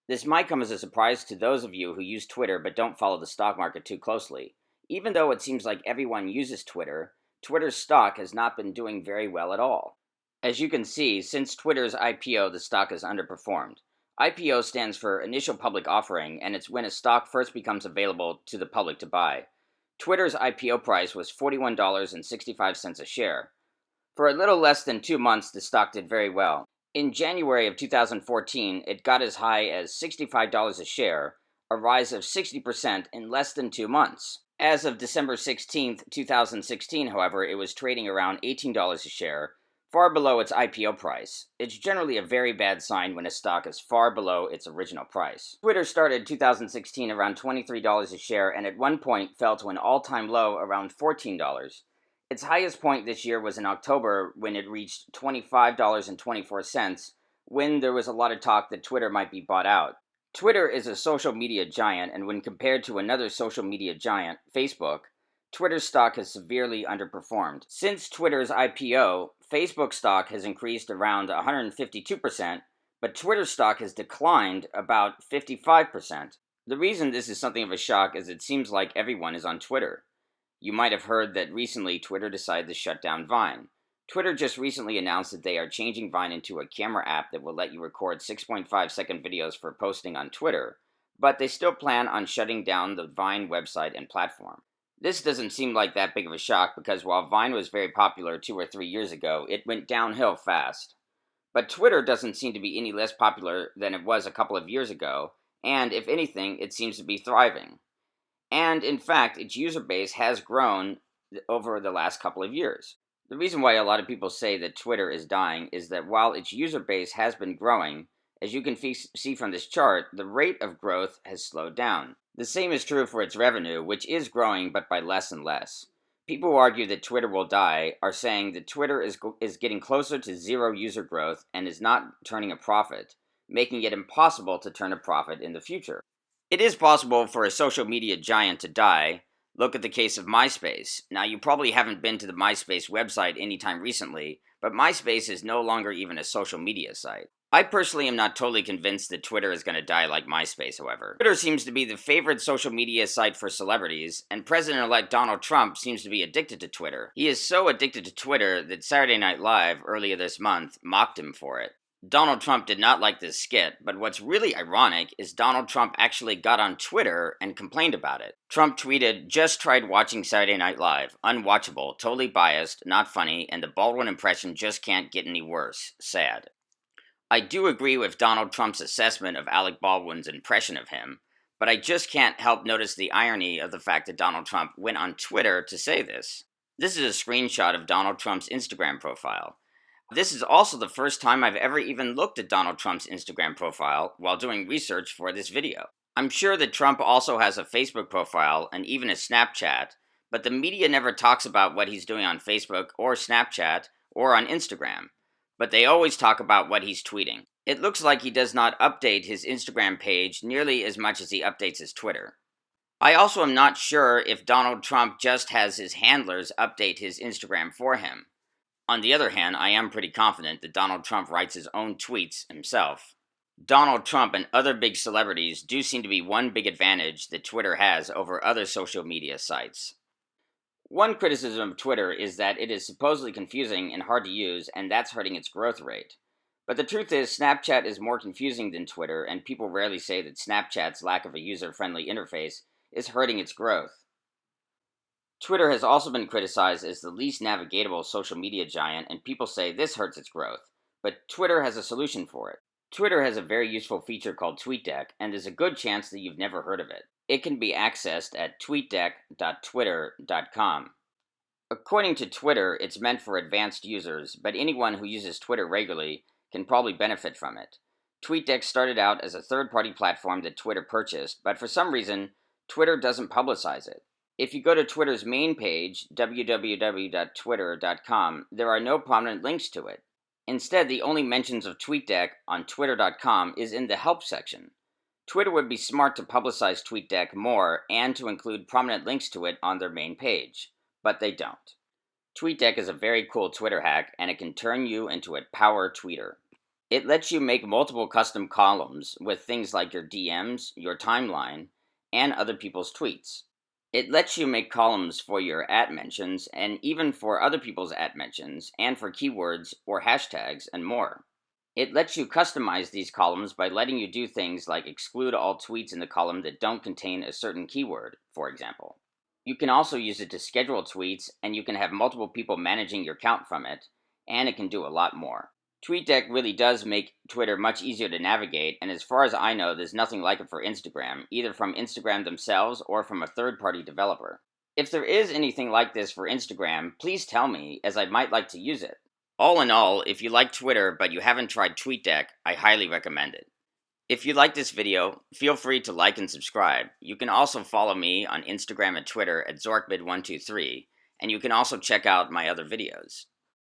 This might come as a surprise to those of you who use Twitter but don't follow the stock market too closely. Even though it seems like everyone uses Twitter, Twitter's stock has not been doing very well at all. As you can see, since Twitter's IPO, the stock has underperformed. IPO stands for Initial Public Offering, and it's when a stock first becomes available to the public to buy. Twitter's IPO price was $41.65 a share. For a little less than 2 months, the stock did very well. In January of 2014, it got as high as $65 a share, a rise of 60% in less than 2 months. As of December 16, 2016, however, it was trading around $18 a share, far below its IPO price. It's generally a very bad sign when a stock is far below its original price. Twitter started 2016 around $23 a share and at one point fell to an all-time low around $14. Its highest point this year was in October when it reached $25.24, when there was a lot of talk that Twitter might be bought out. Twitter is a social media giant, and when compared to another social media giant, Facebook, Twitter's stock has severely underperformed. Since Twitter's IPO, Facebook stock has increased around 152%, but Twitter stock has declined about 55%. The reason this is something of a shock is it seems like everyone is on Twitter. You might have heard that recently Twitter decided to shut down Vine. Twitter just recently announced that they are changing Vine into a camera app that will let you record 6.5-second videos for posting on Twitter, but they still plan on shutting down the Vine website and platform. This doesn't seem like that big of a shock because while Vine was very popular 2 or 3 years ago, it went downhill fast. But Twitter doesn't seem to be any less popular than it was a couple of years ago, and if anything, it seems to be thriving. And in fact, its user base has grown over the last couple of years. The reason why a lot of people say that Twitter is dying is that while its user base has been growing, as you can see from this chart, the rate of growth has slowed down. The same is true for its revenue, which is growing but by less and less. People who argue that Twitter will die are saying that Twitter is getting closer to zero user growth and is not turning a profit, making it impossible to turn a profit in the future. It is possible for a social media giant to die. Look at the case of MySpace. Now, you probably haven't been to the MySpace website anytime recently, but MySpace is no longer even a social media site. I personally am not totally convinced that Twitter is going to die like MySpace, however. Twitter seems to be the favorite social media site for celebrities, and President-elect Donald Trump seems to be addicted to Twitter. He is so addicted to Twitter that Saturday Night Live, earlier this month, mocked him for it. Donald Trump did not like this skit, but what's really ironic is Donald Trump actually got on Twitter and complained about it. Trump tweeted, "Just tried watching Saturday Night Live. Unwatchable, totally biased, not funny, and the Baldwin impression just can't get any worse. Sad." I do agree with Donald Trump's assessment of Alec Baldwin's impression of him, but I just can't help notice the irony of the fact that Donald Trump went on Twitter to say this. This is a screenshot of Donald Trump's Instagram profile. This is also the first time I've ever even looked at Donald Trump's Instagram profile while doing research for this video. I'm sure that Trump also has a Facebook profile and even a Snapchat, but the media never talks about what he's doing on Facebook or Snapchat or on Instagram, but they always talk about what he's tweeting. It looks like he does not update his Instagram page nearly as much as he updates his Twitter. I also am not sure if Donald Trump just has his handlers update his Instagram for him. On the other hand, I am pretty confident that Donald Trump writes his own tweets himself. Donald Trump and other big celebrities do seem to be one big advantage that Twitter has over other social media sites. One criticism of Twitter is that it is supposedly confusing and hard to use, and that's hurting its growth rate. But the truth is, Snapchat is more confusing than Twitter, and people rarely say that Snapchat's lack of a user-friendly interface is hurting its growth. Twitter has also been criticized as the least navigatable social media giant, and people say this hurts its growth. But Twitter has a solution for it. Twitter has a very useful feature called Tweetdeck, and there's a good chance that you've never heard of it. It can be accessed at tweetdeck.twitter.com. According to Twitter, it's meant for advanced users, but anyone who uses Twitter regularly can probably benefit from it. Tweetdeck started out as a third-party platform that Twitter purchased, but for some reason, Twitter doesn't publicize it. If you go to Twitter's main page, www.twitter.com, there are no prominent links to it. Instead, the only mentions of TweetDeck on twitter.com is in the help section. Twitter would be smart to publicize TweetDeck more and to include prominent links to it on their main page, but they don't. TweetDeck is a very cool Twitter hack, and it can turn you into a power tweeter. It lets you make multiple custom columns with things like your DMs, your timeline, and other people's tweets. It lets you make columns for your at mentions and even for other people's at mentions and for keywords or hashtags and more. It lets you customize these columns by letting you do things like exclude all tweets in the column that don't contain a certain keyword, for example. You can also use it to schedule tweets, and you can have multiple people managing your account from it, and it can do a lot more. TweetDeck really does make Twitter much easier to navigate, and as far as I know, there's nothing like it for Instagram, either from Instagram themselves or from a third party developer. If there is anything like this for Instagram, please tell me, as I might like to use it. All in all, if you like Twitter but you haven't tried TweetDeck, I highly recommend it. If you like this video, feel free to like and subscribe. You can also follow me on Instagram and Twitter at ZorkBid123, and you can also check out my other videos.